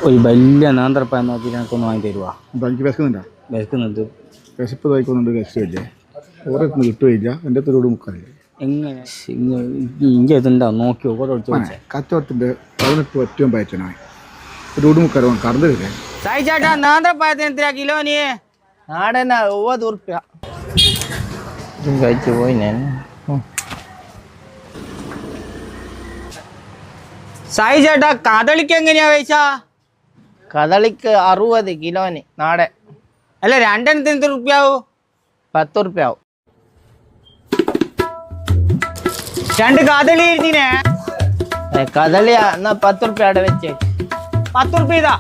ഒരു വലിയ നേന്ത്രപ്പഴം നോക്കി എനിക്കൊന്ന് വാങ്ങി തരുവാ. എനിക്ക് വിശക്കുന്നുണ്ടോ? വിശക്കുന്നുണ്ട്. വിശപ്പ് തയ്ക്കുന്നുണ്ട്. രക്ഷയില്ലേ, ഓരോ കിട്ടുകയില്ല. എൻ്റെ അടുത്തൊരു മുക്കാലില്ല. എങ്ങനെ ഇഞ്ച ഇതുണ്ടാവും നോക്കിയോ? കച്ചവടത്തിൻ്റെ 18 ഏറ്റവും പയറ്റനായി ഒരു മുക്കാൽ കറന്നില്ലേ. സായി ചേട്ടാ, നേന്ത്രപ്പഴത്തിന് എത്ര കിലോന്? നാടനാ 90 ഉറുപ്പ്യ. കഴിച്ചു പോയി ഞാൻ. സായി ചേട്ടാ, കദളിക്ക് എങ്ങനെയാ പൈസ? കദളിക്ക് 60 കിലോന് നാടൻ. അല്ല, രണ്ടെണ്ണത്തിന് എത്ര റുപ്യാവും? 10 ഉറുപ്പ്യാവും. 2 കദളി ഇരുത്തിനെ. കദളിയാ എന്നാ 10 ഉറുപ്പ്യ അവിടെ വെച്ചേ. 10 റുപ്യ ഇതാ.